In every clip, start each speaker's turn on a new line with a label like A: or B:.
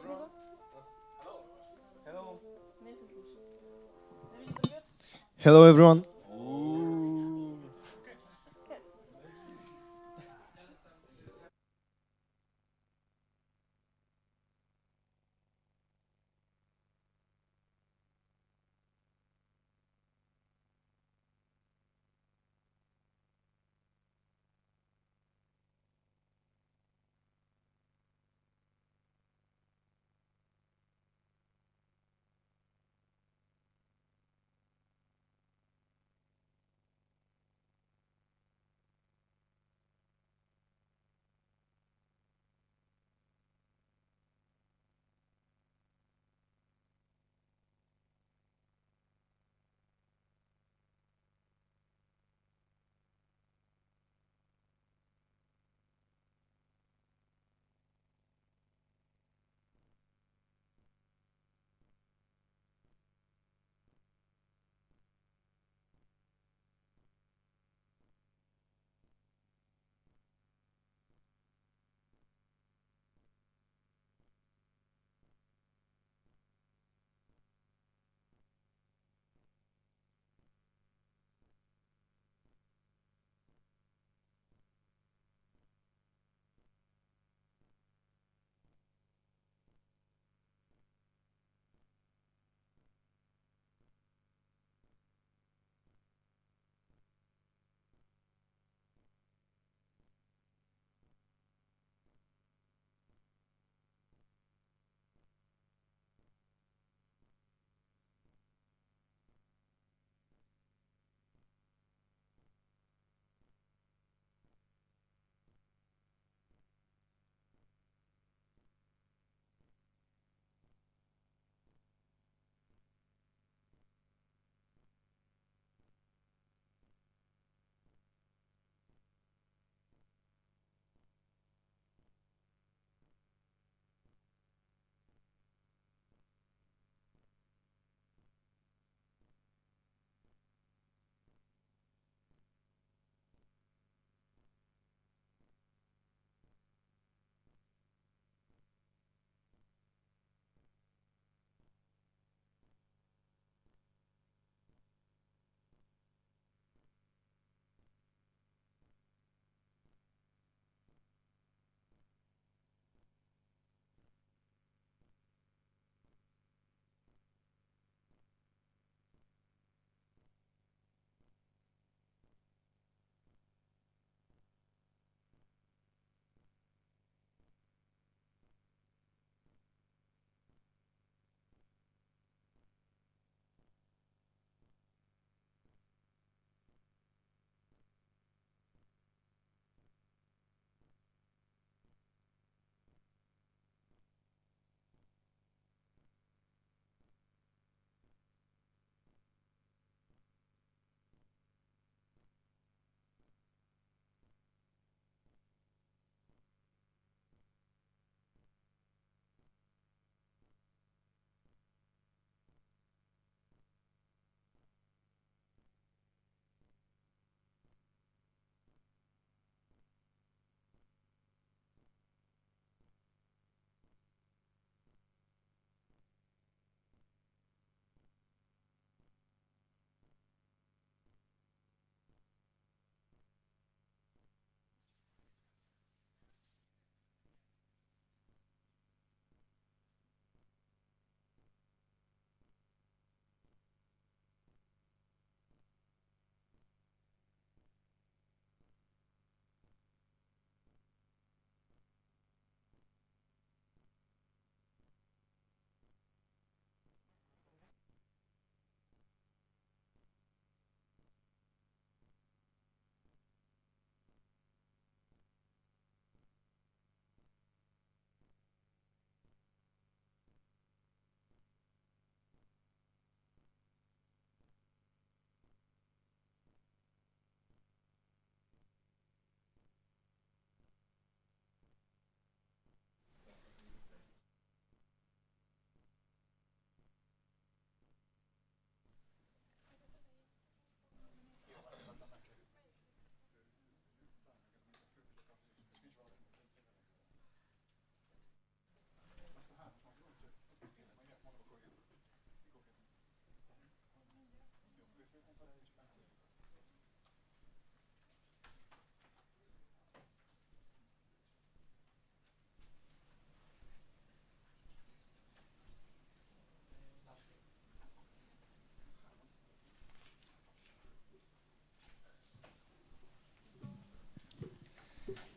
A: Kruger?
B: Hello.
A: Nee, ist nicht. Wer wird interviewt?
B: Hello, everyone.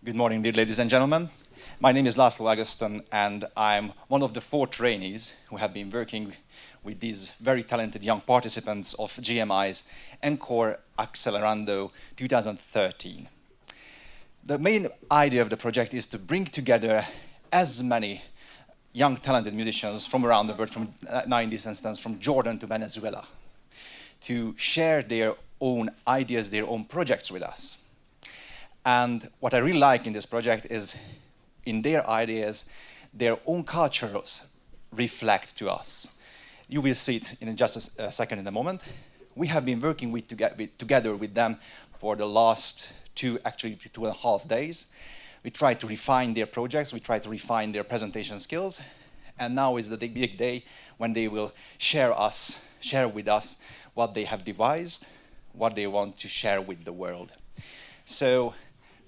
B: Good morning, dear ladies and gentlemen. My name is László Ágoston, and I'm one of the 4 trainees who have been working with these very talented young participants of GMI's enCORE Accelerando 2013. The main idea of the project is to bring together as many young talented musicians from around the world, in this instance, from Jordan to Venezuela, to share their own ideas, their own projects with us. And what I really like in this project is, in their ideas, their own cultures reflect to us. You will see it in just a second in a moment. We have been working together with them for the last 2.5 days. We try to refine their projects, we try to refine their presentation skills, and now is the big day when they will share with us what they have devised, what they want to share with the world. So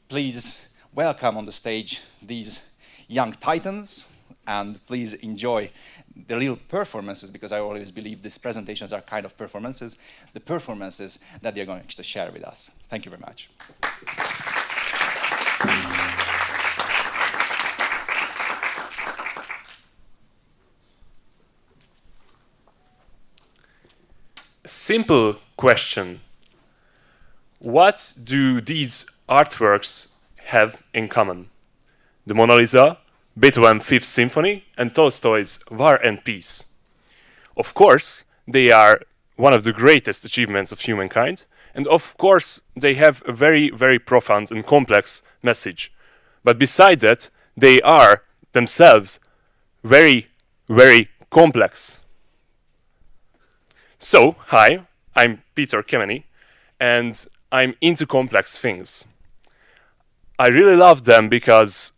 B: please welcome on the stage these young titans, and please enjoy the real performances, because I always believe these presentations are kind of performances, the performances that they're going to share with us. Thank you very much.
C: Simple question. What do these artworks have in common? The Mona Lisa, Beethoven's Fifth Symphony, and Tolstoy's War and Peace. Of course, they are one of the greatest achievements of humankind, and of course, they have a very, very profound and complex message. But besides that, they are themselves very, very complex. So, hi, I'm Peter Kemeny, and I'm into complex things. I really love them because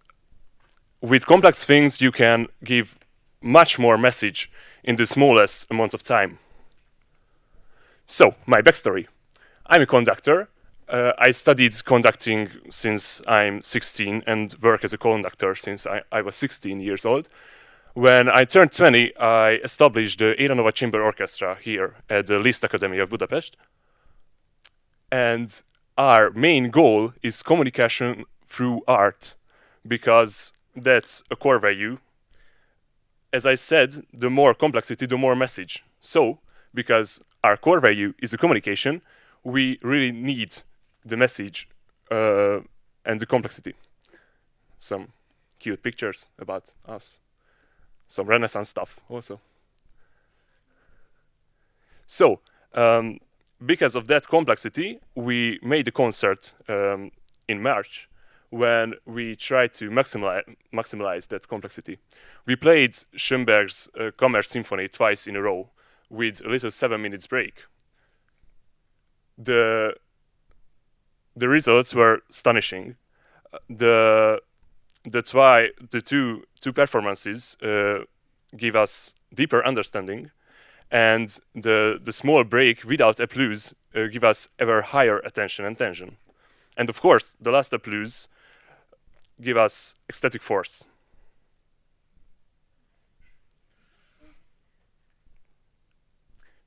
C: with complex things you can give much more message in the smallest amount of time. So, my backstory. I'm a conductor. I studied conducting since I'm 16 and work as a conductor since I was 16 years old. When I turned 20, I established the Era Nova Chamber Orchestra here at the Liszt Academy of Budapest. And our main goal is communication through art, because that's a core value. As I said, the more complexity, the more message. So, because our core value is the communication, we really need the message and the complexity. Some cute pictures about us. Some Renaissance stuff also. So, because of that complexity, we made a concert in March when we tried to maximize that complexity. We played Schoenberg's Kammer Symphony twice in a row with a little 7 minutes break. The results were astonishing. The two performances give us deeper understanding, and the small break without applause give us ever higher attention and tension. And of course, the last applause give us ecstatic force.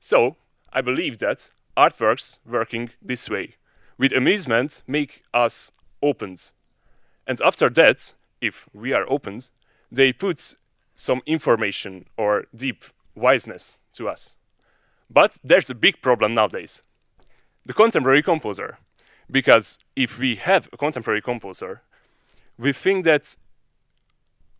C: So, I believe that artworks working this way, with amusement, make us opened. And after that, if we are opened, they put some information or deep wiseness to us. But there's a big problem nowadays. The contemporary composer. Because if we have a contemporary composer, we think that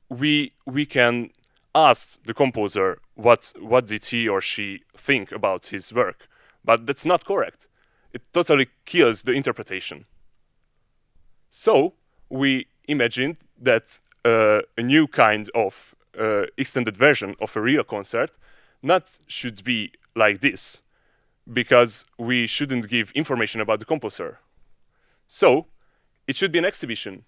C: we can ask the composer what did he or she think about his work. But that's not correct. It totally kills the interpretation. So we imagined that a new kind of extended version of a real concert not should be like this, because we shouldn't give information about the composer. So it should be an exhibition,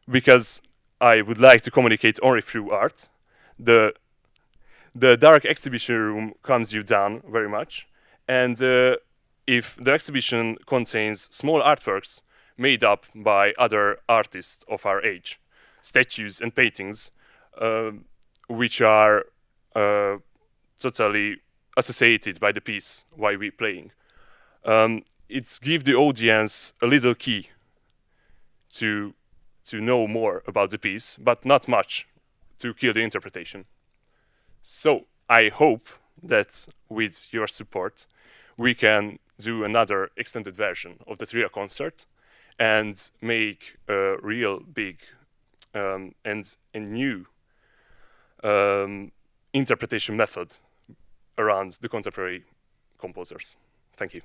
C: because I would like to communicate only through art. The dark exhibition room calms you down very much, and if the exhibition contains small artworks made up by other artists of our age, statues and paintings, which are totally associated by the piece while we're playing. It gives the audience a little key to to know more about the piece, but not much to kill the interpretation. So I hope that with your support, we can do another extended version of the trio concert and make a real big and a new interpretation method around the contemporary composers. Thank you.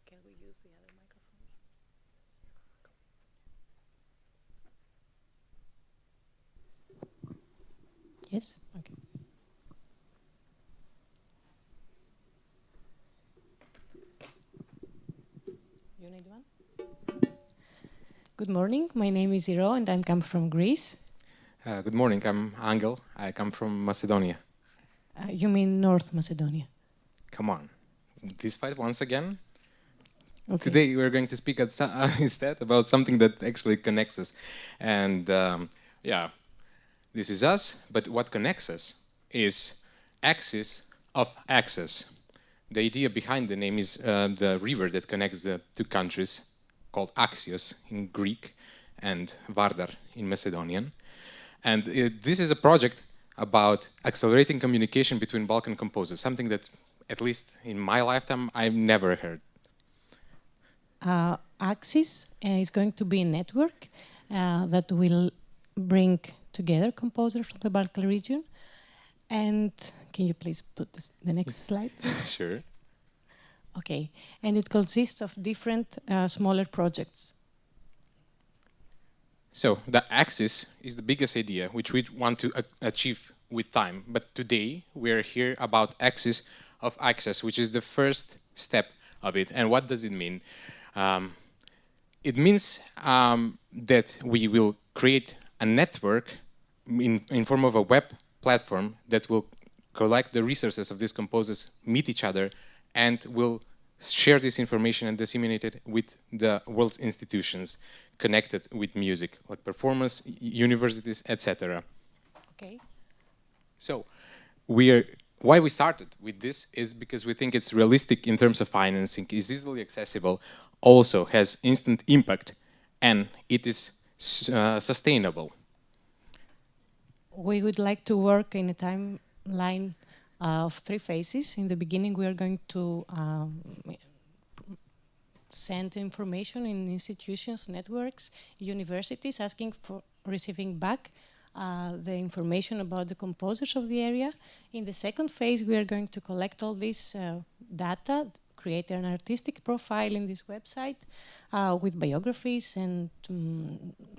A: Can we use the other microphone? Yes? Okay. You need one? Good morning. My name is Iro and I come from Greece.
D: Good morning, I'm Angel. I come from Macedonia.
A: You mean North Macedonia?
D: Come on. This fight once again?
A: Okay.
D: Today we're going to speak instead about something that actually connects us. And yeah, this is us, but what connects us is axis of access. The idea behind the name is the river that connects the two countries, called Axios in Greek and Vardar in Macedonian. And this is a project about accelerating communication between Balkan composers, something that, at least in my lifetime, I've never heard.
A: Axis is going to be a network that will bring together composers from the Balkan region. And can you please put the next slide?
D: Sure.
A: Okay. And it consists of different smaller projects.
D: So the axis is the biggest idea which we want to achieve with time. But today we're here about axis of access, which is the first step of it. And what does it mean? It means that we will create a network in form of a web platform that will collect the resources of these composers, meet each other, and will share this information and disseminate it with the world's institutions connected with music, like performance, universities, etc.
A: Okay.
D: So why we started with this is because we think it's realistic in terms of financing, is easily accessible, also has instant impact, and it is sustainable.
A: We would like to work in a timeline of 3 phases. In the beginning, we are going to send information in institutions, networks, universities, asking for receiving back the information about the composers of the area. In the second phase, we are going to collect all this data, create an artistic profile in this website with biographies and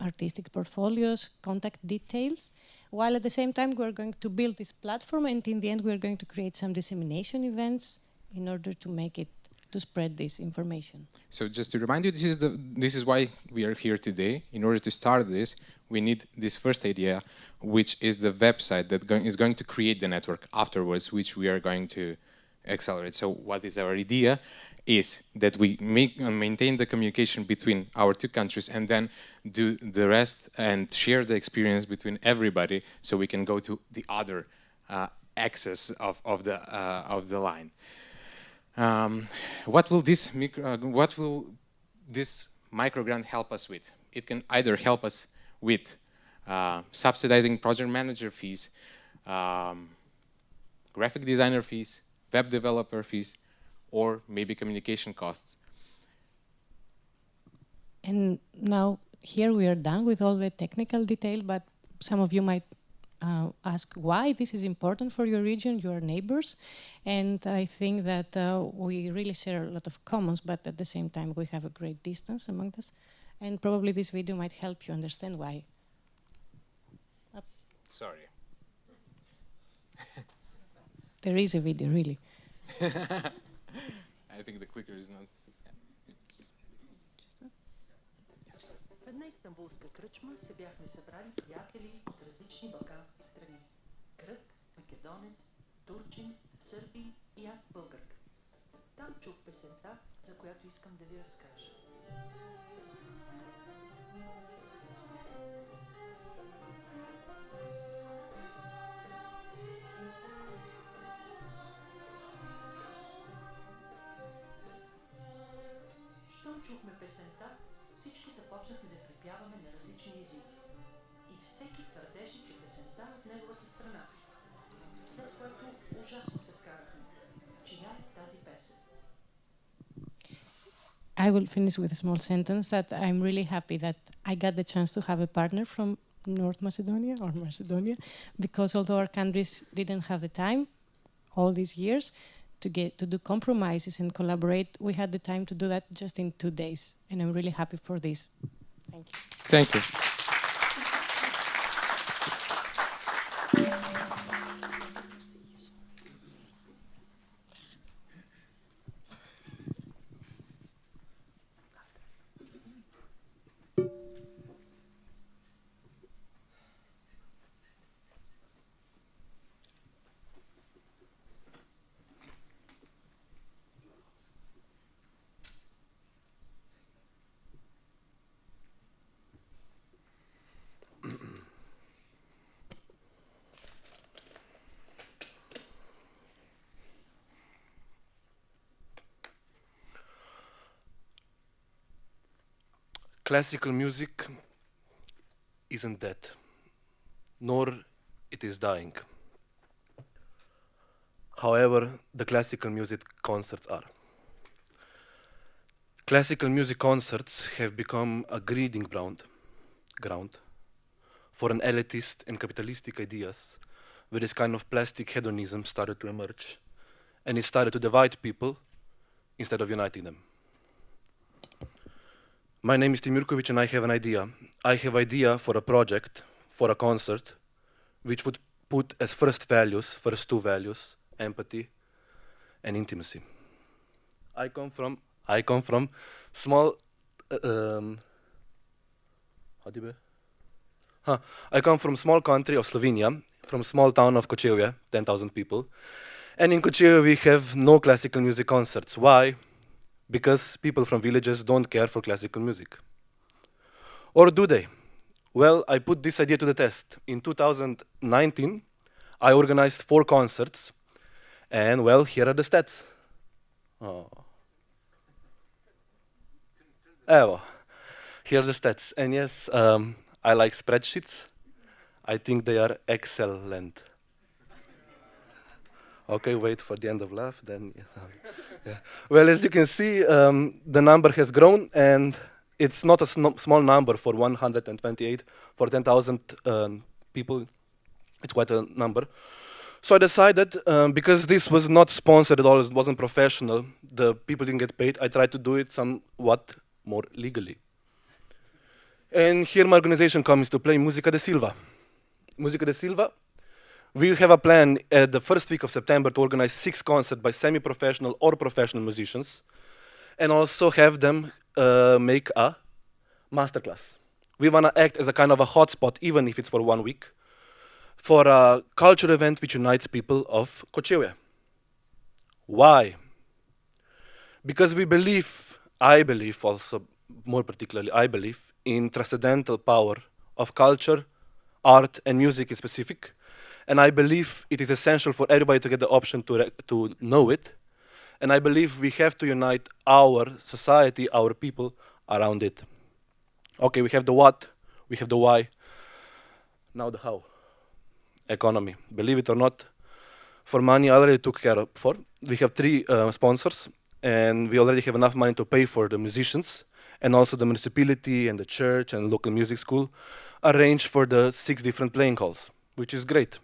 A: artistic portfolios, contact details, while at the same time we are going to build this platform, and in the end we are going to create some dissemination events in order to make it, to spread this information.
D: So just to remind you, this is why we are here today. In order to start this, we need this first idea, which is the website that is going to create the network afterwards, which we are going to accelerate. So what is our idea is that we maintain the communication between our two countries and then do the rest and share the experience between everybody so we can go to the other axis of the line. What will this microgrant help us with? It can either help us with subsidizing project manager fees, graphic designer fees, web developer fees, or maybe communication costs.
A: And now here we are done with all the technical detail, but some of you might ask why this is important for your region, your neighbors. And I think that we really share a lot of commons, but at the same time we have a great distance among us. And probably this video might help you understand why.
D: Sorry.
A: There is a video, really.
D: I think the clicker is not...
E: В една истанбулска кръчма се бяхме събрали приятели от различни балкански страни. Грък, македонец, турчин, сърбин и аз българка. Там чух песента, за която искам да ви разкажа. ужасно се скарахме. Чия е тази песен?
A: I will finish with a small sentence that I'm really happy that I got the chance to have a partner from North Macedonia or Macedonia, because although our countries didn't have the time all these years to do compromises and collaborate, we had the time to do that just in 2 days, and I'm really happy for this. Thank you.
D: Thank you.
F: Classical music isn't dead, nor it is dying. However, the classical music concerts are. Classical music concerts have become a breeding ground for an elitist and capitalistic ideas, where this kind of plastic hedonism started to emerge, and it started to divide people instead of uniting them. My name is Tim Jurkovic and I have an idea. I have an idea for a project, for a concert, which would put as first two values, empathy and intimacy. I come from small, I come from small country of Slovenia, from small town of Kočevje, 10,000 people. And in Kočevje we have no classical music concerts. Why? Because people from villages don't care for classical music. Or do they? Well, I put this idea to the test. In 2019, I organized 4 concerts, and well, here are the stats. Oh. Evo, here are the stats. And yes, I like spreadsheets. I think they are excellent. Okay, wait for the end of laugh, then. Yeah. Well, as you can see, the number has grown, and it's not a small number for 128, for 10,000 people. It's quite a number. So I decided, because this was not sponsored at all, it wasn't professional, the people didn't get paid, I tried to do it somewhat more legally. And here my organization comes to play Música de Silva. Música de Silva. We have a plan at the first week of September to organize 6 concerts by semi-professional or professional musicians, and also have them make a masterclass. We want to act as a kind of a hotspot, even if it's for 1 week, for a cultural event which unites people of Kočevje. Why? Because we believe, I believe also, more particularly, I believe in transcendental power of culture, art, and music in specific. And I believe it is essential for everybody to get the option to know it. And I believe we have to unite our society, our people, around it. Okay, we have the what, we have the why, now the how. Economy. Believe it or not, for money I already took care of. We have 3 sponsors, and we already have enough money to pay for the musicians, and also the municipality and the church and local music school arrange for the 6 different playing halls, which is great.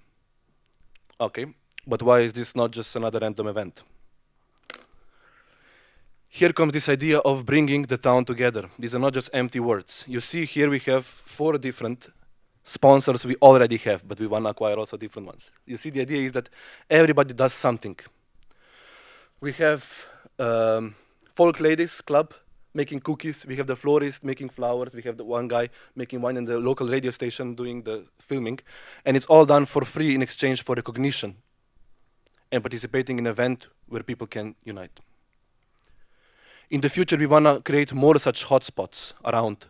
F: Okay, but why is this not just another random event? Here comes this idea of bringing the town together. These are not just empty words. You see here we have 4 different sponsors we already have, but we want to acquire also different ones. You see, the idea is that everybody does something. We have folk ladies club making cookies. We have the florist making flowers. We have the one guy making wine in the local radio station doing the filming. And it's all done for free in exchange for recognition and participating in an event where people can unite. In the future, we want to create more such hotspots around,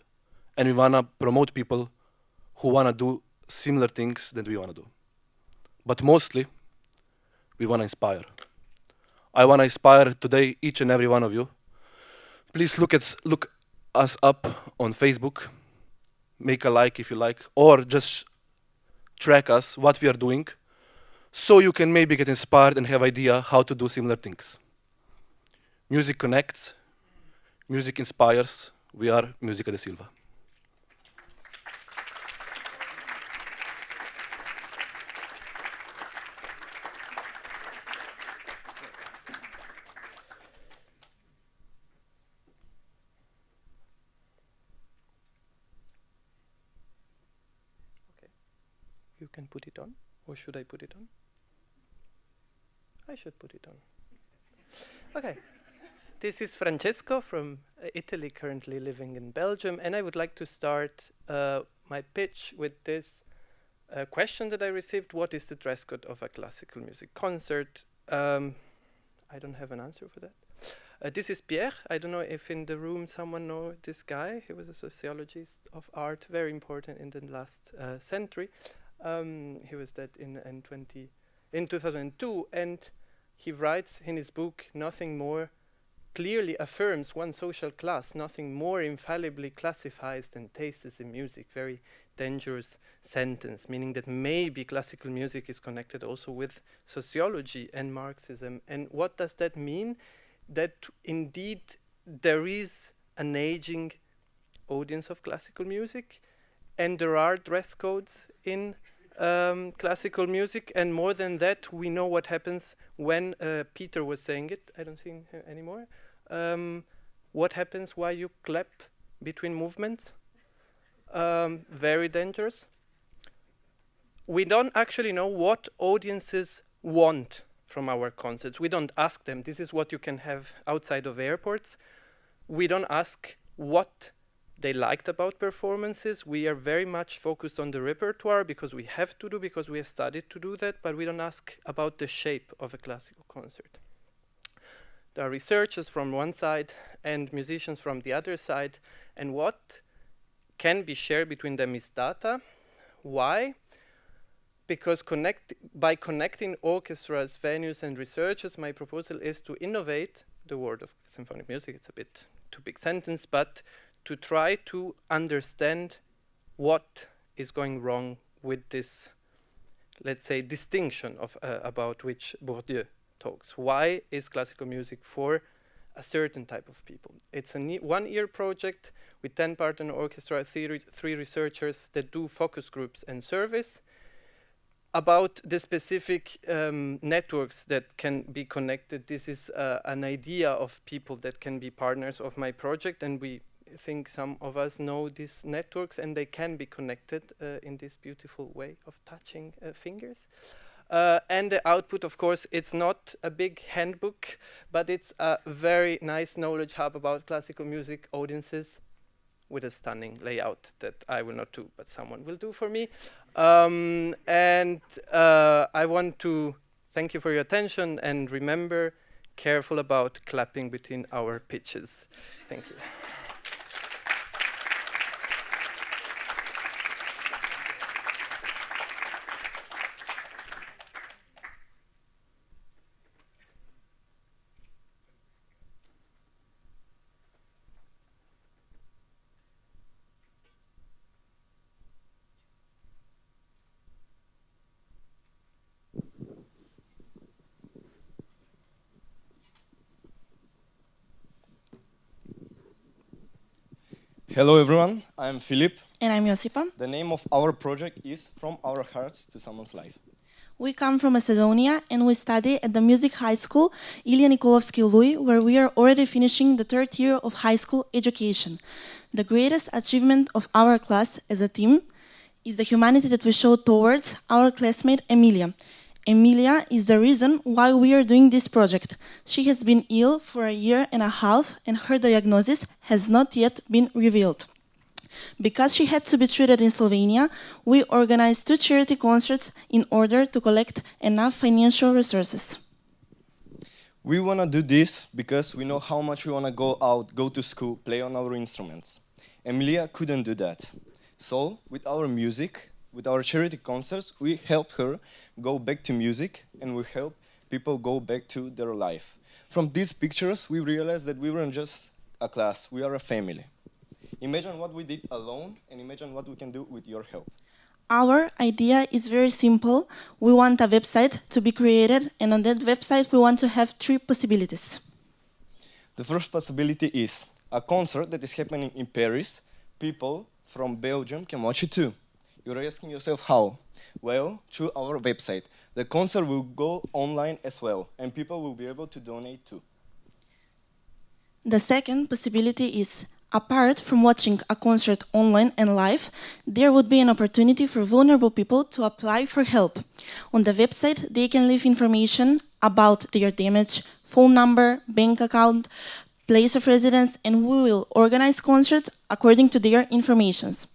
F: and we want to promote people who want to do similar things that we want to do. But mostly, we want to inspire. I want to inspire today each and every one of you. Please look us up on Facebook, make a like if you like, or just track us, what we are doing, so you can maybe get inspired and have idea how to do similar things. Music connects, music inspires. We are Música da Silva.
G: You can put it on, or should I put it on? I should put it on. Okay. This is Francesco from Italy, currently living in Belgium, and I would like to start my pitch with this question that I received. What is the dress code of a classical music concert? I don't have an answer for that. This is Pierre. I don't know if in the room someone knows this guy. He was a sociologist of art, very important in the last century. He was dead in 2002, and he writes in his book, nothing more clearly affirms one social class, nothing more infallibly classifies than tastes in music. Very dangerous sentence, meaning that maybe classical music is connected also with sociology and Marxism. And what does that mean? That indeed there is an aging audience of classical music, and there are dress codes in classical music, and more than that, we know what happens when Peter was saying it. I don't see him here anymore. What happens while you clap between movements? Very dangerous. We don't actually know what audiences want from our concerts. We don't ask them. This is what you can have outside of airports. We don't ask what they liked about performances. We are very much focused on the repertoire because we have to do, because we have studied to do that, but we don't ask about the shape of a classical concert. There are researchers from one side and musicians from the other side, and what can be shared between them is data. Why? Because by connecting orchestras, venues, and researchers, my proposal is to innovate the world of symphonic music. It's a bit too big sentence, but to try to understand what is going wrong with this, let's say, distinction of about which Bourdieu talks. Why is classical music for a certain type of people? It's a one-year project with 10 partner orchestra, 3 researchers that do focus groups and surveys about the specific networks that can be connected. This is an idea of people that can be partners of my project, and we think some of us know these networks, and they can be connected in this beautiful way of touching fingers. And the output, of course, it's not a big handbook, but it's a very nice knowledge hub about classical music audiences with a stunning layout that I will not do, but someone will do for me. And I want to thank you for your attention, and remember, careful about clapping between our pitches. Thank you.
H: Hello everyone, I'm Filip.
I: And I'm Josipa.
H: The name of our project is From Our Hearts to Someone's Life.
I: We come from Macedonia and we study at the Music High School Ilija Nikolovski Lui, where we are already finishing the 3rd year of high school education. The greatest achievement of our class as a team is the humanity that we show towards our classmate Emilia. Emilia is the reason why we are doing this project. She has been ill for 1.5 years and her diagnosis has not yet been revealed. Because she had to be treated in Slovenia, we organized 2 charity concerts in order to collect enough financial resources.
H: We want to do this because we know how much we want to go out, go to school, play on our instruments. Emilia couldn't do that. So, with our music, with our charity concerts, we help her go back to music, and we help people go back to their life. From these pictures, we realized that we weren't just a class, we are a family. Imagine what we did alone, and imagine what we can do with your help.
I: Our idea is very simple. We want a website to be created, and on that website we want to have 3 possibilities.
H: The first possibility is a concert that is happening in Paris. People from Belgium can watch it too. You're asking yourself how? Well, through our website. The concert will go online as well, and people will be able to donate too.
I: The second possibility is, apart from watching a concert online and live, there would be an opportunity for vulnerable people to apply for help. On the website, they can leave information about their damage, phone number, bank account, place of residence, and we will organize concerts according to their informations.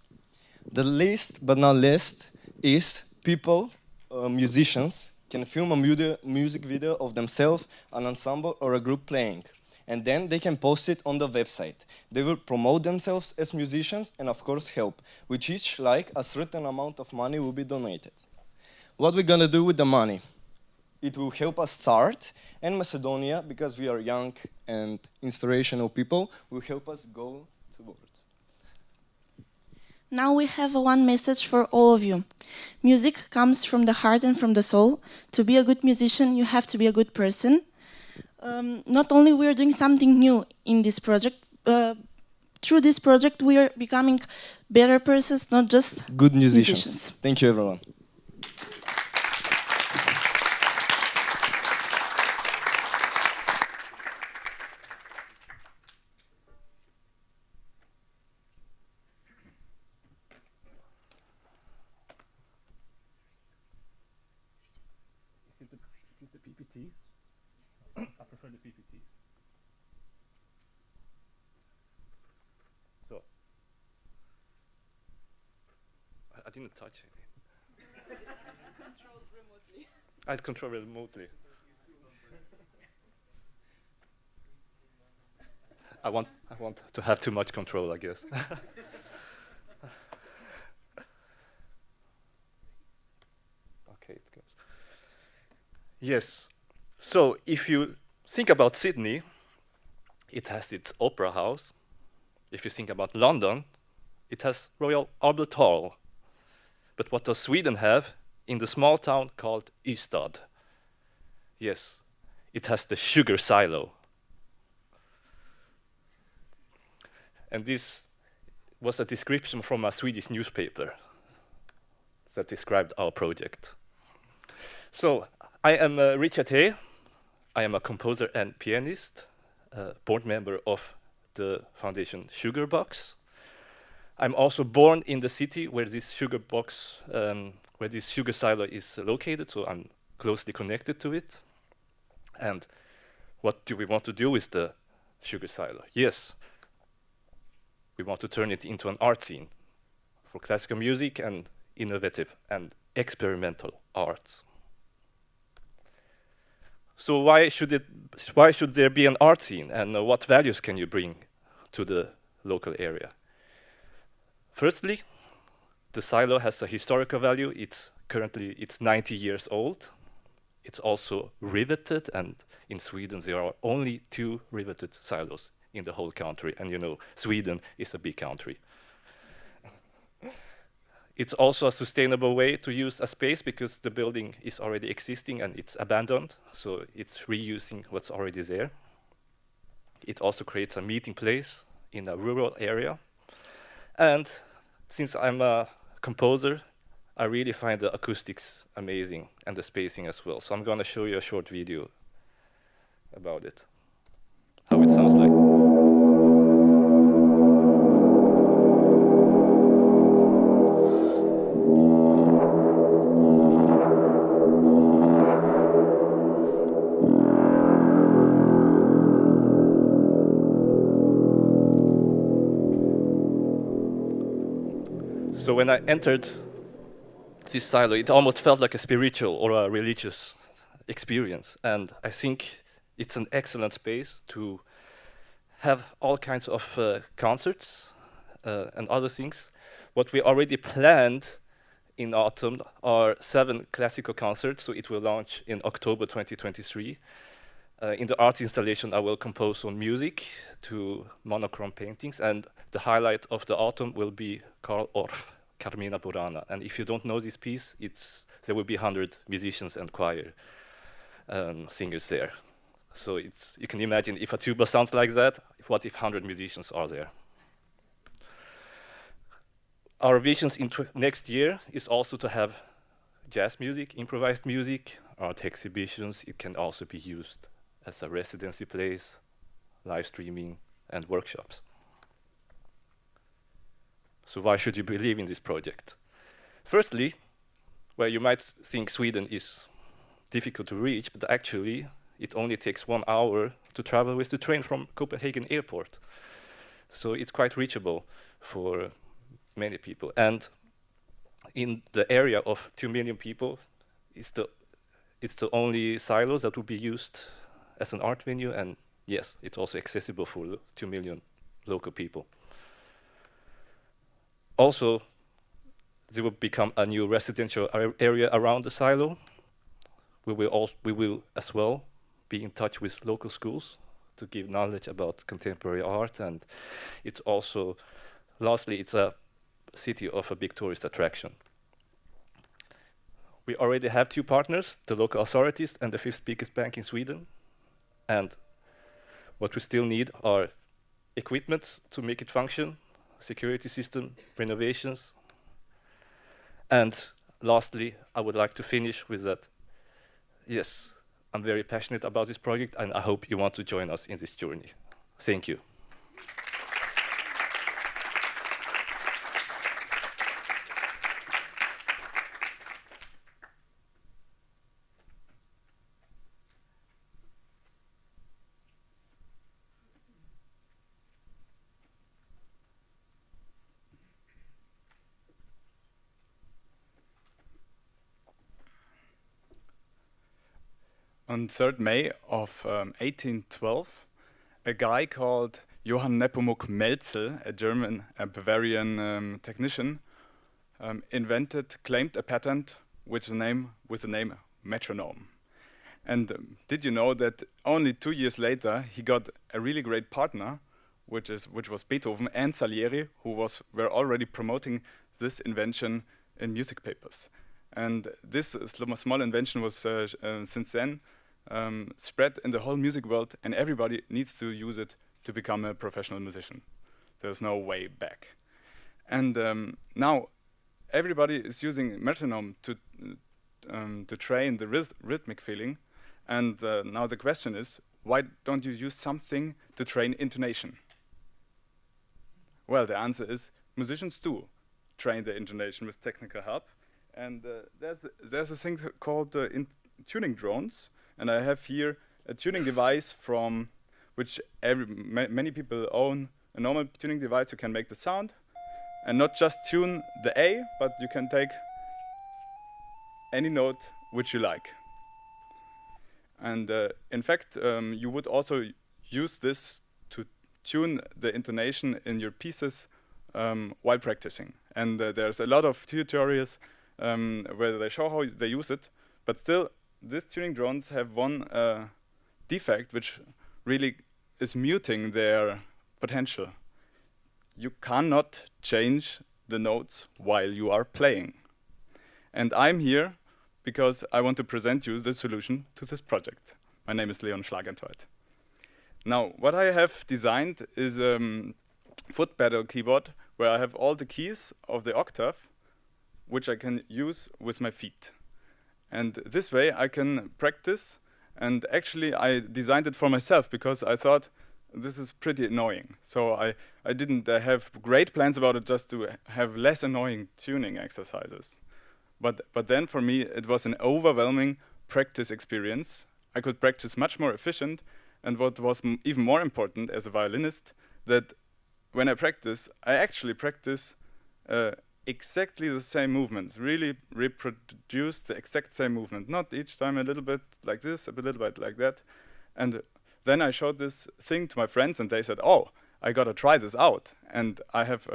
H: The least but not least is people, musicians, can film a music video of themselves, an ensemble or a group playing. And then they can post it on the website. They will promote themselves as musicians and of course help, which each like a certain amount of money will be donated. What we're gonna do with the money? It will help us start, and Macedonia, because we are young and inspirational people, will help us go towards.
I: Now we have one message for all of you. Music comes from the heart and from the soul. To be a good musician, you have to be a good person. Not only we are doing something new in this project, through this project we are becoming better persons, not just
H: good musicians. Thank you, everyone.
C: Is the PPT? I prefer the PPT. So, I didn't touch it.
J: It's controlled remotely.
C: I control it remotely. I want to have too much control, I guess. Okay, it goes. Yes. So if you think about Sydney, it has its opera house. If you think about London, it has Royal Albert Hall. But what does Sweden have in the small town called Ystad? Yes, it has the sugar silo. And this was a description from a Swedish newspaper that described our project. So I am Richard Hay. I am a composer and pianist, board member of the foundation Sugar Box. I'm also born in the city where this sugar box, where this sugar silo is located, so I'm closely connected to it. And what do we want to do with the sugar silo? Yes, we want to turn it into an art scene for classical music and innovative and experimental art. So why should there be an art scene, and what values can you bring to the local area? Firstly, the silo has a historical value. It's 90 years old. It's also riveted, and in Sweden there are only 2 riveted silos in the whole country, and you know Sweden is a big country. It's also a sustainable way to use a space because the building is already existing and it's abandoned, so it's reusing what's already there. It also creates a meeting place in a rural area. And since I'm a composer, I really find the acoustics amazing and the spacing as well. So I'm going to show you a short video about it, how it sounds like. So when I entered this silo, it almost felt like a spiritual or a religious experience. And I think it's an excellent space to have all kinds of concerts and other things. What we already planned in autumn are 7 classical concerts, so it will launch in October 2023. In the art installation, I will compose on music to monochrome paintings, and the highlight of the autumn will be Karl Orff
K: Carmina Burana. And if you don't know this piece, there will be 100 musicians and choir singers there. So you can imagine if a tuba sounds like that, what if 100 musicians are there? Our visions in next year is also to have jazz music, improvised music, art exhibitions. It can also be used as a residency place, live streaming, and workshops. So why should you believe in this project? Firstly, well, you might think Sweden is difficult to reach, but actually it only takes 1 hour to travel with the train from Copenhagen airport. So it's quite reachable for many people. And in the area of 2 million people, it's the only silo that will be used as an art venue, and yes, it's also accessible for 2 million local people. Also, there will become a new residential area around the silo. We will as well be in touch with local schools to give knowledge about contemporary art, and it's also, lastly, it's a city of a big tourist attraction. We already have 2 partners, the local authorities and the 5th biggest bank in Sweden. And what we still need are equipment to make it function, security system, renovations. And lastly, I would like to finish with that. Yes, I'm very passionate about this project, and I hope you want to join us in this journey. Thank you.
L: On 3rd May of 1812, a guy called Johann Nepomuk Melzel, a German, Bavarian technician, claimed a patent with the name metronome. And did you know that only 2 years later he got a really great partner, which was Beethoven and Salieri, who were already promoting this invention in music papers. And this small invention was since then spread in the whole music world, and everybody needs to use it to become a professional musician. There's no way back. And now everybody is using metronome to train the rhythmic feeling. And now the question is, why don't you use something to train intonation? Well, the answer is musicians do train their intonation with technical help. And there's a thing called tuning drones. And I have here a tuning device from which many people own. A normal tuning device, you can make the sound and not just tune the A, but you can take any note which you like. And in fact, you would also use this to tune the intonation in your pieces while practicing. And there's a lot of tutorials where they show how they use it, but still, these tuning drones have one defect which really is muting their potential. You cannot change the notes while you are playing. And I'm here because I want to present you the solution to this project. My name is Leon Schlagentoit. Now, what I have designed is a foot pedal keyboard where I have all the keys of the octave, which I can use with my feet. And this way I can practice, and actually I designed it for myself because I thought this is pretty annoying. So I didn't have great plans about it, just to have less annoying tuning exercises. But then for me it was an overwhelming practice experience. I could practice much more efficient, and what was even more important as a violinist, that when I practice, I actually practice exactly the same movements, really reproduce the exact same movement, not each time a little bit like this, a little bit like that. And then I showed this thing to my friends, and they said, oh, I gotta try this out. And I have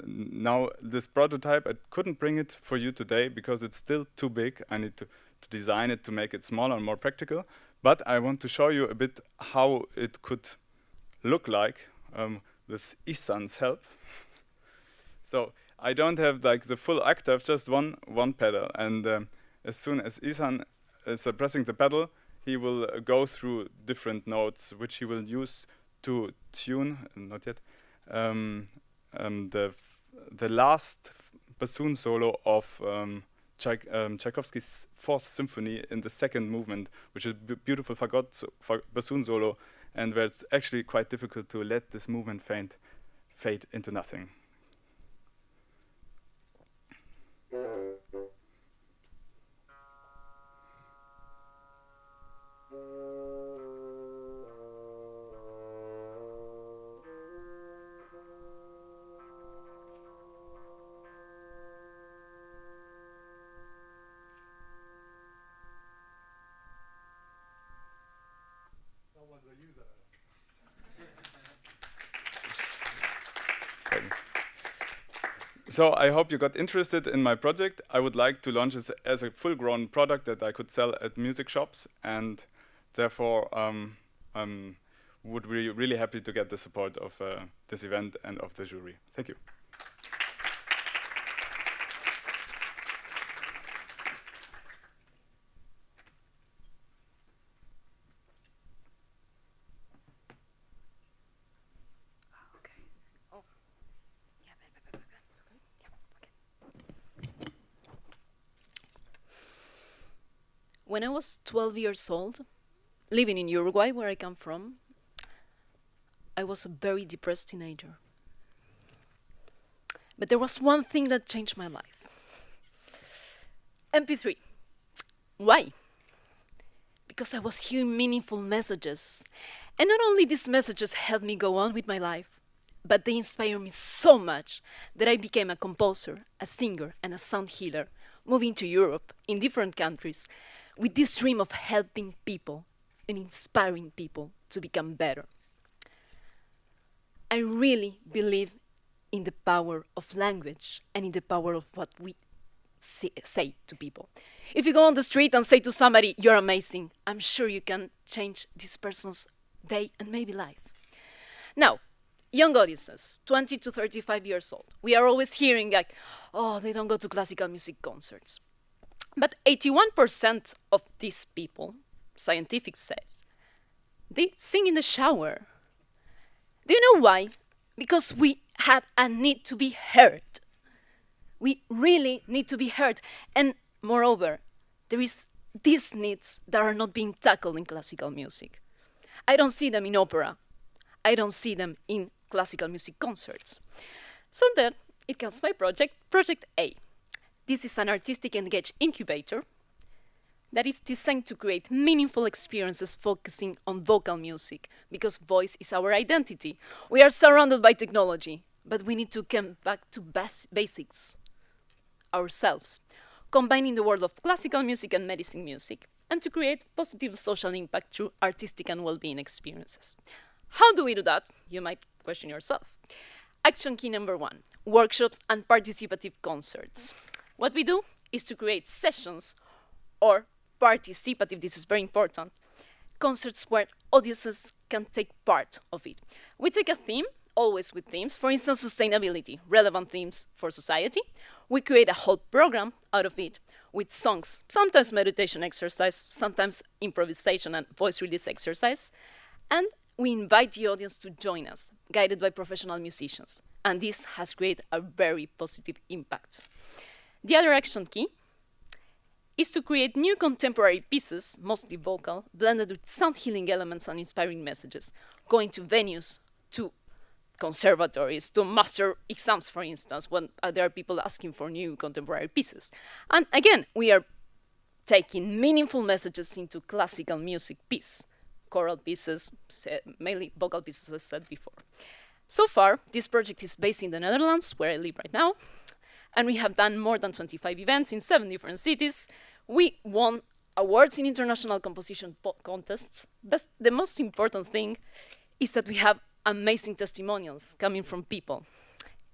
L: now this prototype. I couldn't bring it for you today because it's still too big. I need to design it to make it smaller and more practical. But I want to show you a bit how it could look like with Isan's help. So I don't have like the full octave, just one pedal. And as soon as Isan is pressing the pedal, he will go through different notes, which he will use to tune. Not yet. The last bassoon solo of Tchaikovsky's Fourth Symphony in the second movement, which is a beautiful bassoon solo, and where it's actually quite difficult to let this movement fade into nothing. So I hope you got interested in my project. I would like to launch it as a full-grown product that I could sell at music shops, and therefore would be really happy to get the support of this event and of the jury. Thank you.
M: When I was 12 years old, living in Uruguay, where I come from, I was a very depressed teenager. But there was one thing that changed my life. MP3. Why? Because I was hearing meaningful messages. And not only these messages helped me go on with my life, but they inspired me so much that I became a composer, a singer, and a sound healer, moving to Europe, in different countries, with this dream of helping people and inspiring people to become better. I really believe in the power of language and in the power of what we say to people. If you go on the street and say to somebody, "You're amazing," I'm sure you can change this person's day and maybe life. Now, young audiences, 20 to 35 years old, we are always hearing like, oh, they don't go to classical music concerts. But 81% of these people, scientific says, they sing in the shower. Do you know why? Because we have a need to be heard. We really need to be heard. And moreover, there is these needs that are not being tackled in classical music. I don't see them in opera. I don't see them in classical music concerts. So then it comes my project, Project A. This is an artistic engaged incubator that is designed to create meaningful experiences focusing on vocal music, because voice is our identity. We are surrounded by technology, but we need to come back to basics ourselves, combining the world of classical music and medicine music, and to create positive social impact through artistic and well-being experiences. How do we do that? You might question yourself. Action key number 1, workshops and participative concerts. What we do is to create sessions or participative, this is very important, concerts where audiences can take part of it. We take a theme, always with themes, for instance, sustainability, relevant themes for society. We create a whole program out of it with songs, sometimes meditation exercise, sometimes improvisation and voice release exercise. And we invite the audience to join us, guided by professional musicians. And this has created a very positive impact. The other action key is to create new contemporary pieces, mostly vocal, blended with sound healing elements and inspiring messages, going to venues, to conservatories, to master exams, for instance, when there are people asking for new contemporary pieces. And again, we are taking meaningful messages into classical music piece, choral pieces, mainly vocal pieces, as I said before. So far, this project is based in the Netherlands, where I live right now, and we have done more than 25 events in 7 different cities. We won awards in international composition contests. But the most important thing is that we have amazing testimonials coming from people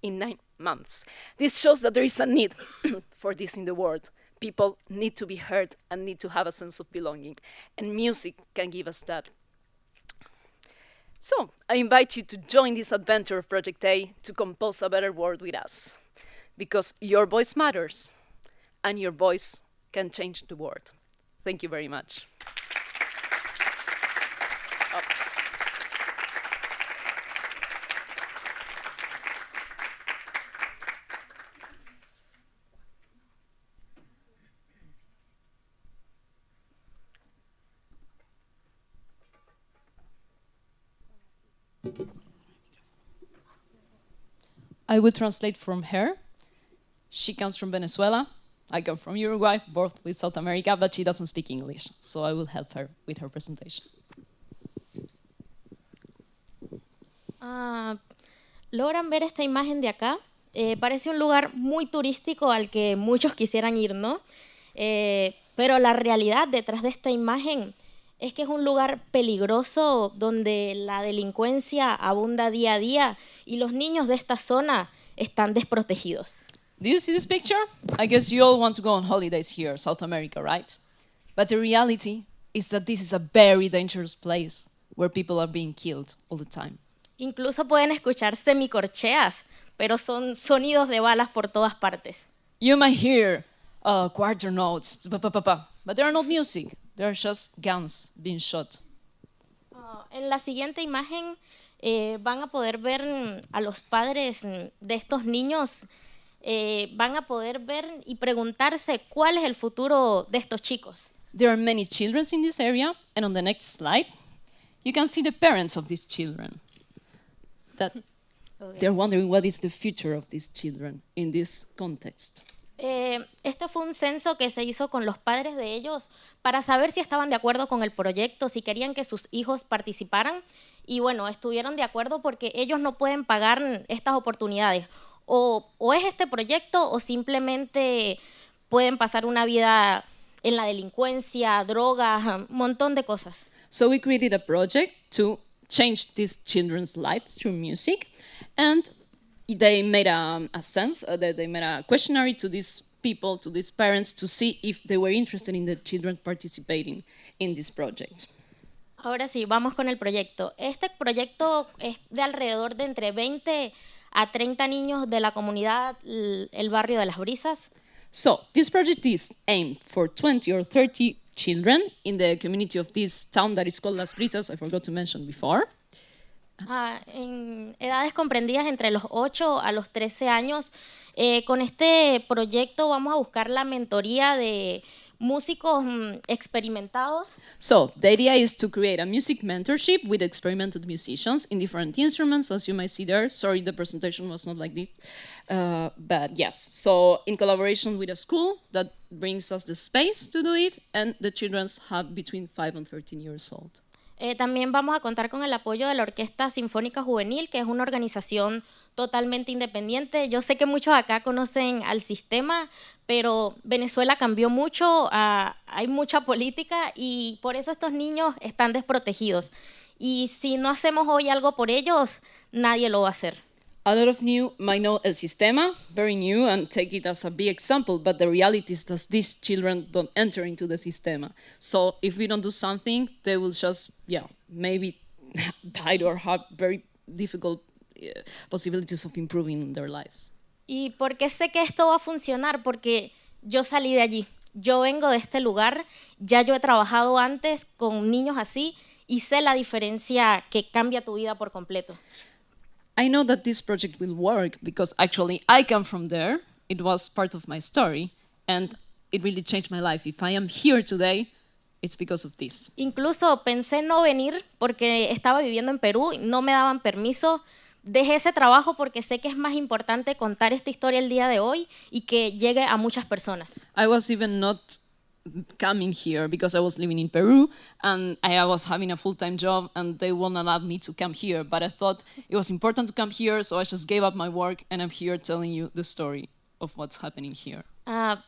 M: in 9 months. This shows that there is a need for this in the world. People need to be heard and need to have a sense of belonging. And music can give us that. So I invite you to join this adventure of Project A to compose a better world with us. because your voice matters, and your voice can change the world. Thank you very much.
N: I will translate from her. She comes from Venezuela. I come from Uruguay, both with South America, but she doesn't speak English, so I will help her with her presentation.
O: Logran ver esta imagen de acá. Parece un lugar muy turístico al que muchos quisieran ir, ¿no? Pero la realidad detrás de esta imagen es que es un lugar peligroso donde la delincuencia abunda día a día y los niños de esta zona están desprotegidos.
N: Do you see this picture? I guess you all want to go on holidays here, South America, right? But the reality is that this is a very dangerous place where people are being killed all the time.
O: Incluso pueden escuchar semicorcheas, pero son sonidos de balas por todas partes.
N: You might hear quarter notes, but they are not music. They are just guns being shot.
O: En la siguiente imagen van a poder ver a los padres de estos niños, van a poder ver y preguntarse cuál es el futuro de estos chicos.
N: There are many children in this area, and on the next slide, you can see the parents of these children. That they're wondering what is the future of these children in this context.
O: Este fue un censo que se hizo con los padres de ellos para saber si estaban de acuerdo con el proyecto, si querían que sus hijos participaran. Y bueno, estuvieron de acuerdo porque ellos no pueden pagar estas oportunidades. O es este proyecto o simplemente pueden pasar una vida en la delincuencia, drogas, un montón de cosas.
N: So we created a project to change these children's lives through music, and they made a they made a questionnaire to these people, to these parents, to see if they were interested in the children participating in this project.
O: Ahora sí, vamos con el proyecto. Este proyecto es de alrededor de entre 20 a 30 niños de la comunidad, el barrio de Las Brisas.
N: So, this project is aimed for 20 or 30 children in the community of this town that is called Las Brisas, I forgot to mention before.
O: En edades comprendidas entre los 8 a los 13 años. Con este proyecto vamos a buscar la mentoría de músicos experimentados.
N: So, the idea is to create a music mentorship with experimented musicians in different instruments, as you might see there. Sorry, the presentation was not like this. But yes, so in collaboration with a school that brings us the space to do it, and the children have between 5 and 13 years old.
O: También vamos a contar con el apoyo de la Orquesta Sinfónica Juvenil, que es una organización totalmente independiente. Yo sé que muchos acá conocen al sistema, pero Venezuela cambió mucho, hay mucha política y por eso estos niños están desprotegidos. Y si no hacemos hoy algo por ellos, nadie lo va a hacer.
N: A lot of you might know El Sistema, very new, and take it as a big example, but the reality is that these children don't enter into the Sistema. So if we don't do something, they will just, maybe die or have very difficult possibilities of improving their lives.
O: ¿Y por qué sé que esto va a funcionar? Porque yo salí de allí, yo vengo de este lugar, ya yo he trabajado antes con niños así y sé la diferencia que cambia tu vida por completo.
N: I know that this project will work because actually I come from there. It was part of my story and it really changed my life. If I am here today, it's because of this.
O: Incluso pensé no venir porque estaba viviendo en Perú, no me daban permiso. Dejé ese trabajo porque sé que es más importante contar esta historia el día de hoy y que llegue a muchas personas.
N: I was even not coming here because I was living in Peru and I was having a full-time job and they won't allow me to come here. But I thought it was important to come here, so I just gave up my work and I'm here telling you the story of what's happening here.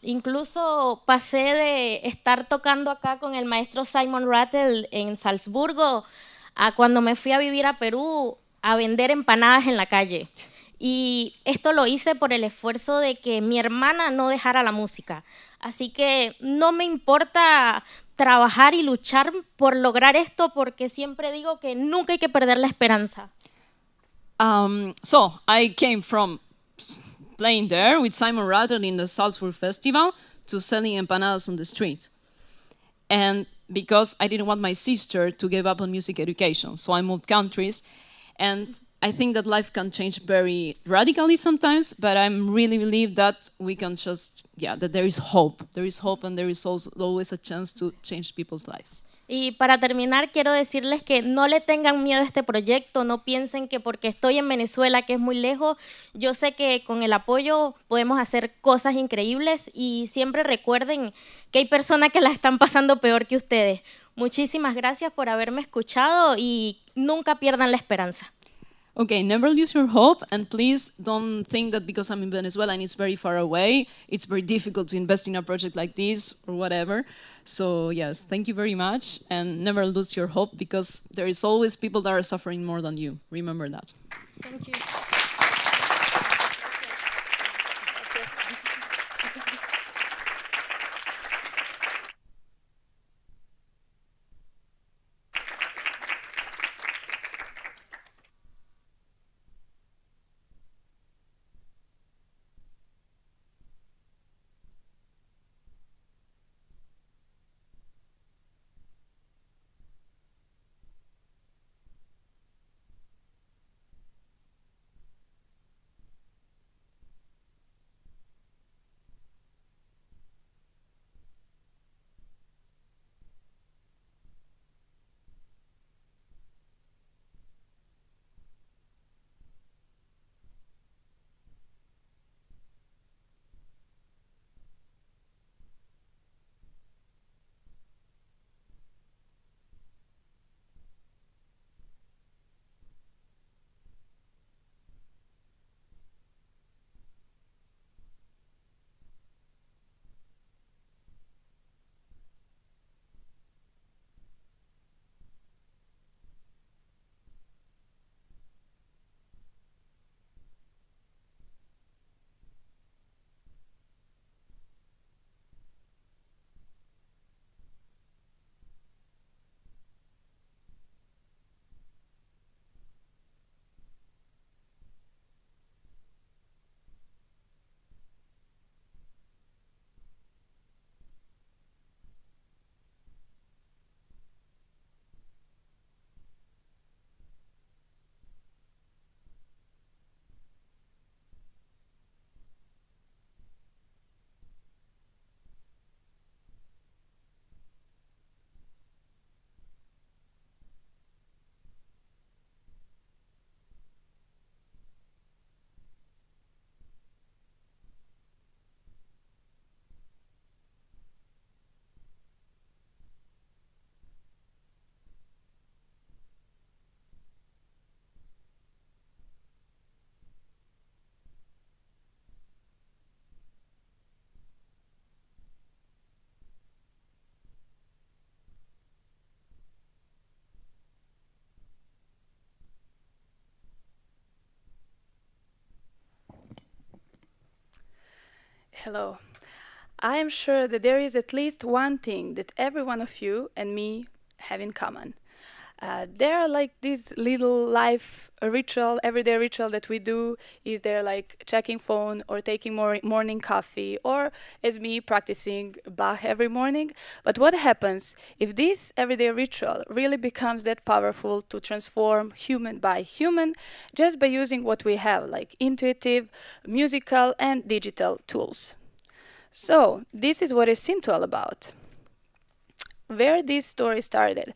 O: Incluso pasé de estar tocando acá con el maestro Simon Rattle en Salzburgo a cuando me fui a vivir a Perú a vender empanadas en la calle. Y esto lo hice por el esfuerzo de que mi hermana no dejara la música. Así que no me importa trabajar y luchar por lograr esto porque siempre digo que nunca hay que perder la esperanza.
N: So I came from playing there with Simon Rattle in the Salzburg Festival to selling empanadas on the street. And because I didn't want my sister to give up on music education, so I moved countries. And I think that life can change very radically sometimes, but I really believe that we can just, that there is hope. There is hope and there is also always a chance to change people's lives.
O: Y para terminar, quiero decirles que no le tengan miedo a este proyecto, no piensen que porque estoy en Venezuela, que es muy lejos, yo sé que con el apoyo podemos hacer cosas increíbles y siempre recuerden que hay personas que la están pasando peor que ustedes. Muchísimas gracias por haberme escuchado y nunca pierdan la esperanza.
N: Okay, never lose your hope, and please don't think that because I'm in Venezuela and it's very far away, it's very difficult to invest in a project like this or whatever. So yes, thank you very much, and never lose your hope because there is always people that are suffering more than you. Remember that.
O: Thank you.
J: Hello. I am sure that there is at least one thing that every one of you and me have in common. There are like this little life ritual, everyday ritual that we do. Is there like checking phone or taking morning coffee, or as me practicing Bach every morning? But what happens if this everyday ritual really becomes that powerful to transform human by human just by using what we have, like intuitive, musical and digital tools? So this is what is Sintu all about. Where this story started.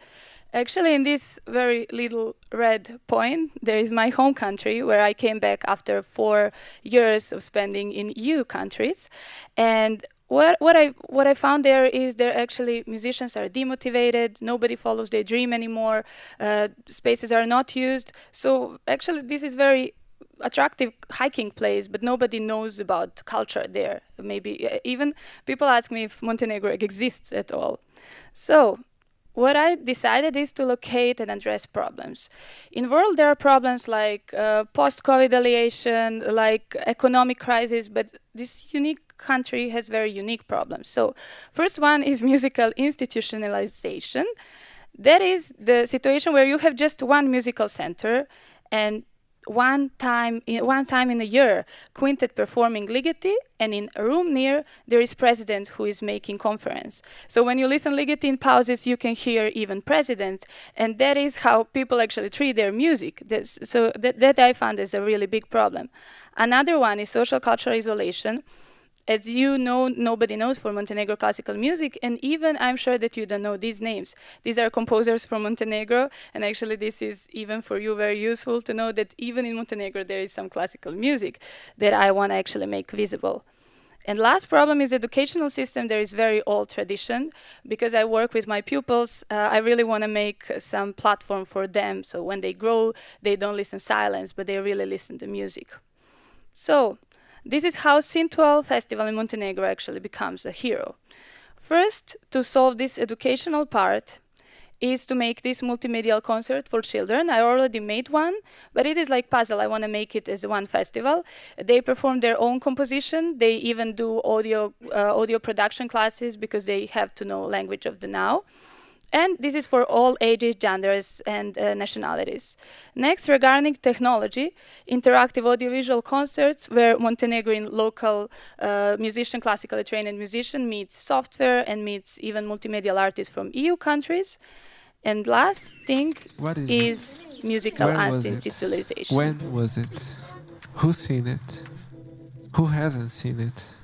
J: Actually, in this very little red point, there is my home country, where I came back after 4 years of spending in EU countries. And what I found there is there actually musicians are demotivated, nobody follows their dream anymore, spaces are not used. So actually this is very attractive hiking place, but nobody knows about culture there. Maybe even people ask me if Montenegro exists at all. So what I decided is to locate and address problems. In the world, there are problems like post-COVID alienation, like economic crisis, but this unique country has very unique problems. So first one is musical institutionalization. That is the situation where you have just one musical center, and one time in a year, quintet performing ligeti, and in a room near there is president who is making conference. So when you listen ligeti in pauses, you can hear even president, and that is how people actually treat their music. So that I found is a really big problem. Another one is social cultural isolation. As you know, nobody knows for Montenegro classical music, and even I'm sure that you don't know these names. These are composers from Montenegro, and actually this is even for you very useful to know that even in Montenegro there is some classical music that I want to actually make visible. And last problem is educational system. There is very old tradition. Because I work with my pupils, I really want to make some platform for them, so when they grow, they don't listen silence, but they really listen to music. So, this is how Synth12 Festival in Montenegro actually becomes a hero. First, to solve this educational part is to make this multimedial concert for children. I already made one, but it is like puzzle. I want to make it as one festival. They perform their own composition. They even do audio production classes because they have to know language of the now. And this is for all ages, genders, and nationalities. Next, regarding technology, interactive audiovisual concerts where Montenegrin local classically trained musician meets software and meets even multimedia artists from EU countries. And last thing is musical institutionalization.
P: When was it? Who's seen it? Who hasn't seen it?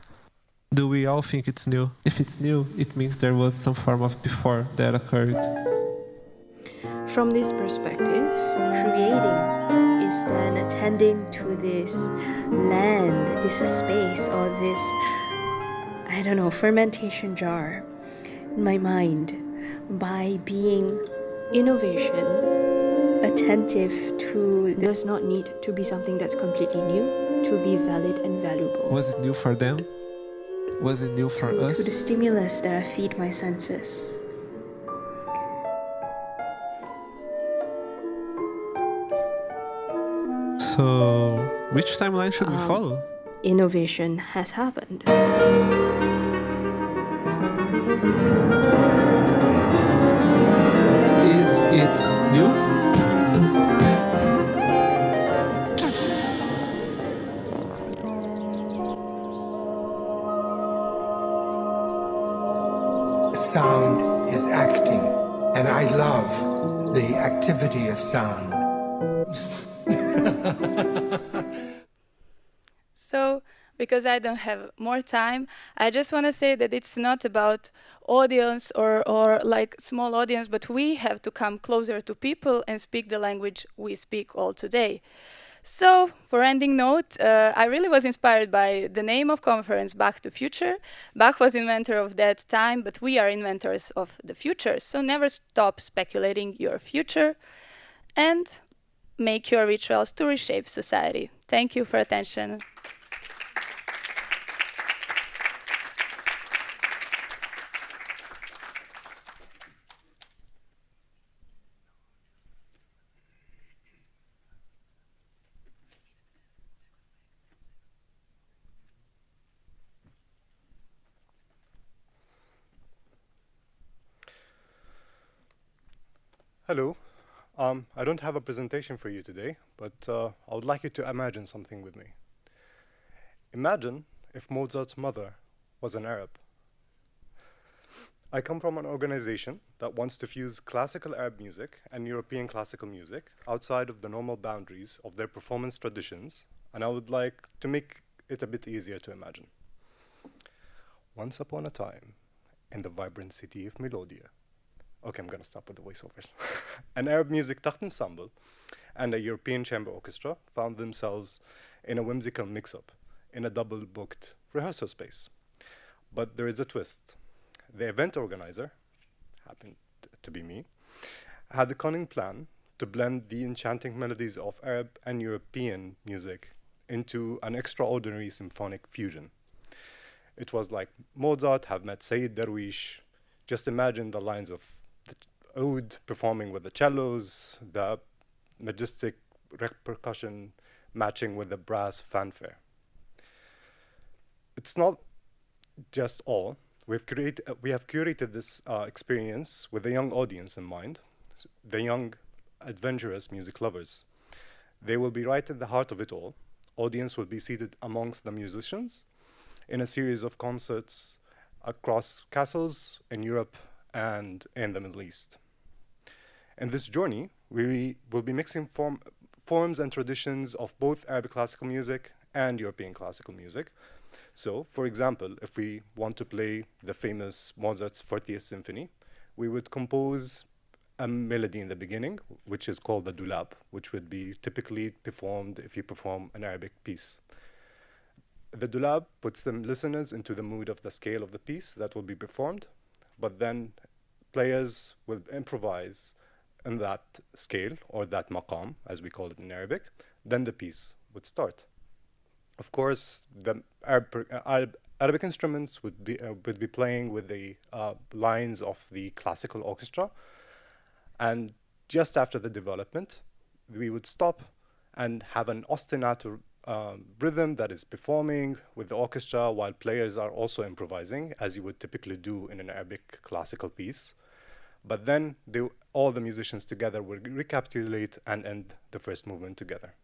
P: Do we all think it's new? If it's new, it means there was some form of before that occurred.
Q: From this perspective, creating is then attending to this land, this space, or this, I don't know, fermentation jar in my mind by being innovation, attentive to, does not need to be something that's completely new to be valid and valuable.
P: Was it new for them? Was it new for us?
Q: To the stimulus that I feed my senses.
P: So, which timeline should we follow?
Q: Innovation has happened.
P: Is it new?
R: Sound is acting, and I love the activity of sound.
J: So, because I don't have more time, I just want to say that it's not about audience or like small audience, but we have to come closer to people and speak the language we speak all today. So, for ending note, I really was inspired by the name of conference, Back to Future. Bach was inventor of that time, but we are inventors of the future. So never stop speculating your future and make your rituals to reshape society. Thank you for attention.
S: Hello. I don't have a presentation for you today, but I would like you to imagine something with me. Imagine if Mozart's mother was an Arab. I come from an organization that wants to fuse classical Arab music and European classical music outside of the normal boundaries of their performance traditions, and I would like to make it a bit easier to imagine. Once upon a time, in the vibrant city of Melodia, okay, I'm going to stop with the voiceovers. An Arab music Taht ensemble and a European chamber orchestra found themselves in a whimsical mix-up in a double-booked rehearsal space. But there is a twist. The event organizer, happened to be me, had the cunning plan to blend the enchanting melodies of Arab and European music into an extraordinary symphonic fusion. It was like Mozart have met Sayyid Darwish. Just imagine the lines of the oud performing with the cellos, the majestic percussion matching with the brass fanfare. It's not just all. We have curated this experience with a young audience in mind, the young, adventurous music lovers. They will be right at the heart of it all. Audience will be seated amongst the musicians in a series of concerts across castles in Europe and in the Middle East. In this journey, we will be mixing forms and traditions of both Arabic classical music and European classical music. So, for example, if we want to play the famous Mozart's 40th Symphony, we would compose a melody in the beginning, which is called the dulab, which would be typically performed if you perform an Arabic piece. The dulab puts the listeners into the mood of the scale of the piece that will be performed, but then players will improvise in that scale, or that maqam, as we call it in Arabic. Then the piece would start. Of course, the Arabic instruments would be playing with the lines of the classical orchestra, and just after the development, we would stop and have an ostinato rhythm that is performing with the orchestra while players are also improvising, as you would typically do in an Arabic classical piece. But then all the musicians together will recapitulate and end the first movement together.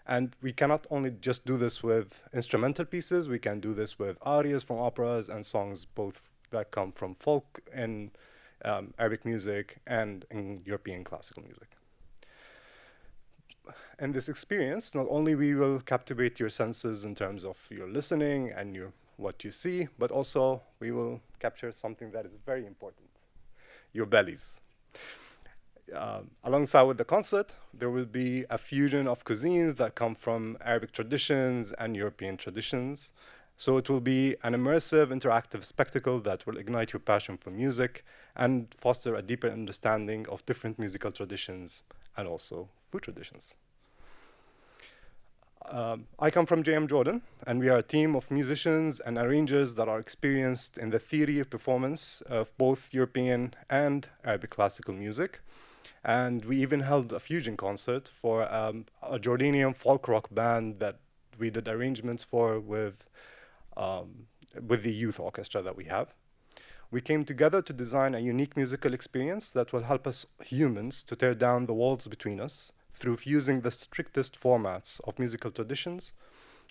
S: And we cannot only just do this with instrumental pieces, we can do this with arias from operas and songs both that come from folk and Arabic music and in European classical music. In this experience, not only we will captivate your senses in terms of your listening and what you see, but also we will capture something that is very important, your bellies. Alongside with the concert, there will be a fusion of cuisines that come from Arabic traditions and European traditions. So it will be an immersive, interactive spectacle that will ignite your passion for music and foster a deeper understanding of different musical traditions and also food traditions. I come from JM Jordan, and we are a team of musicians and arrangers that are experienced in the theory of performance of both European and Arabic classical music. And we even held a fusion concert for a Jordanian folk rock band that we did arrangements for with the youth orchestra that we have. We came together to design a unique musical experience that will help us humans to tear down the walls between us through fusing the strictest formats of musical traditions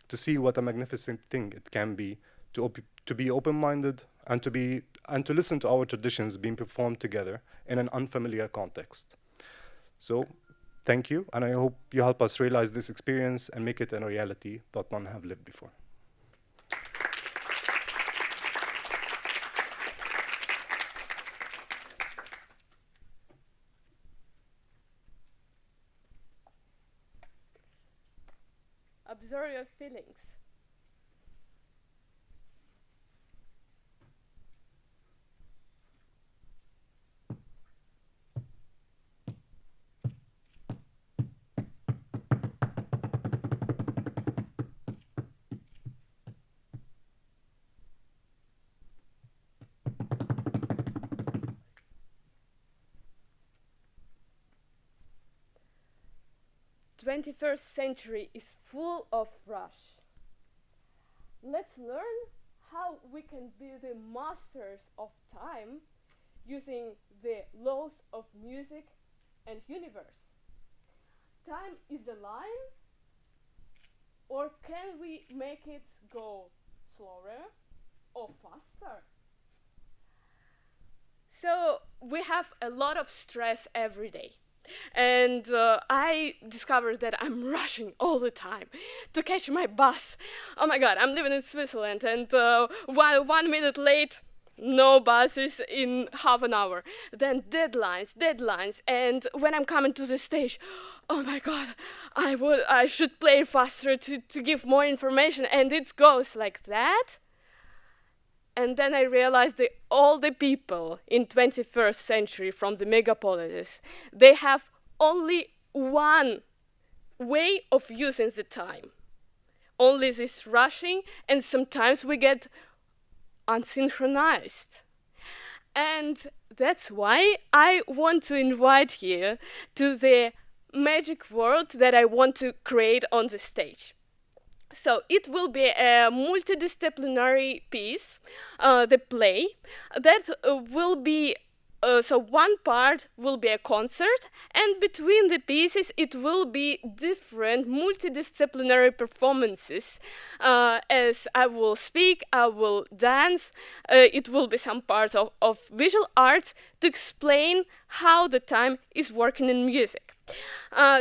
S: to see what a magnificent thing it can be to be open-minded and to listen to our traditions being performed together in an unfamiliar context. So, thank you, and I hope you help us realize this experience and make it a reality that none have lived before.
J: Observe your feelings. The 21st century is full of rush. Let's learn how we can be the masters of time using the laws of music and universe. Time is a line, or can we make it go slower or faster? So we have a lot of stress every day. And I discovered that I'm rushing all the time to catch my bus. Oh my god, I'm living in Switzerland, and while 1 minute late, no buses in half an hour. Then deadlines, and when I'm coming to the stage, oh my god, I should play faster to give more information, and it goes like that. And then I realized that all the people in 21st century from the megapolises, they have only one way of using the time. Only this rushing, and sometimes we get unsynchronized. And that's why I want to invite you to the magic world that I want to create on the stage. So it will be a multidisciplinary piece, the play, that will be
T: So one part will be a concert, and between the pieces it will be different multidisciplinary performances. As I will speak, I will dance, it will be some parts of visual arts to explain how the time is working in music.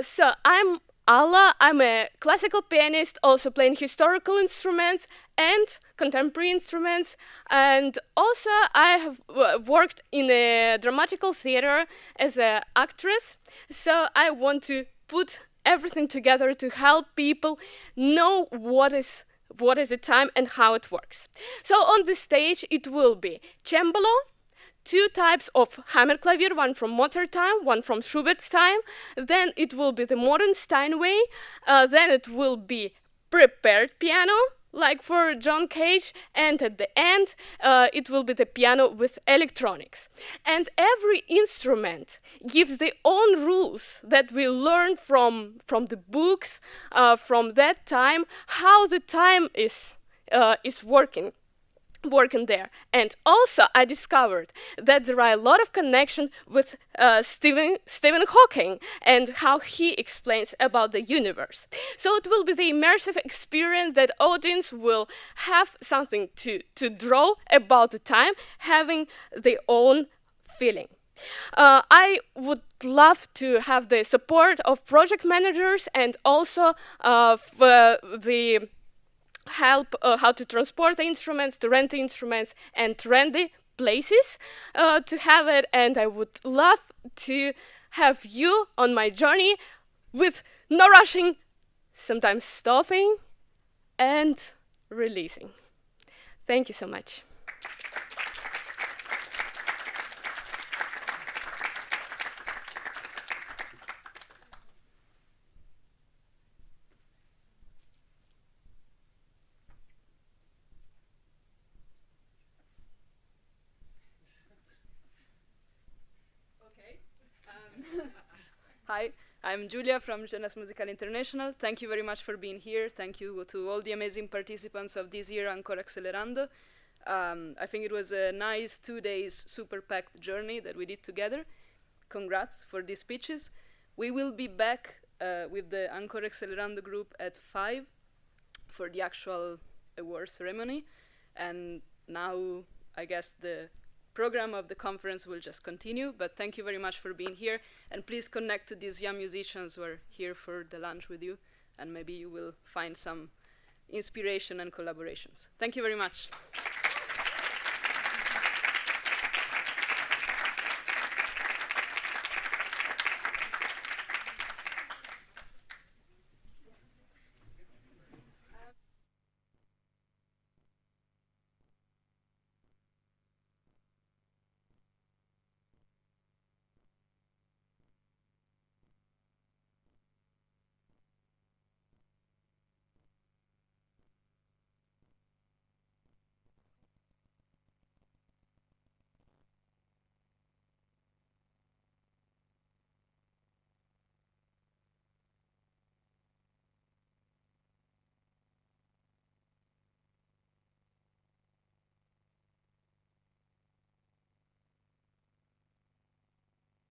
T: So I'm Alla, I'm a classical pianist, also playing historical instruments and contemporary instruments, and also I have worked in a dramatical theater as an actress, so I want to put everything together to help people know what is the time and how it works. So on the stage it will be cembalo, 2 types of Hammerklavier, one from Mozart time, one from Schubert's time. Then it will be the modern Steinway. Then it will be prepared piano, like for John Cage. And at the end, it will be the piano with electronics. And every instrument gives their own rules that we learn from the books, from that time, how the time is working there. And also I discovered that there are a lot of connection with Stephen Hawking and how he explains about the universe. So it will be the immersive experience that audience will have something to draw about the time, having their own feeling. I would love to have the support of project managers and also the help how to transport the instruments, to rent the instruments, and to rent the places to have it. And I would love to have you on my journey with no rushing, sometimes stopping, and releasing. Thank you so much.
U: Hi, I'm Giulia from Jeunesse Musicale International. Thank you very much for being here. Thank you to all the amazing participants of this year enCORE Accelerando. I think it was a nice 2 days super packed journey that we did together. Congrats for these speeches. We will be back with the enCORE Accelerando group at 5 for the actual award ceremony. And now I guess the program of the conference will just continue, but thank you very much for being here, and please connect to these young musicians who are here for the lunch with you, and maybe you will find some inspiration and collaborations. Thank you very much.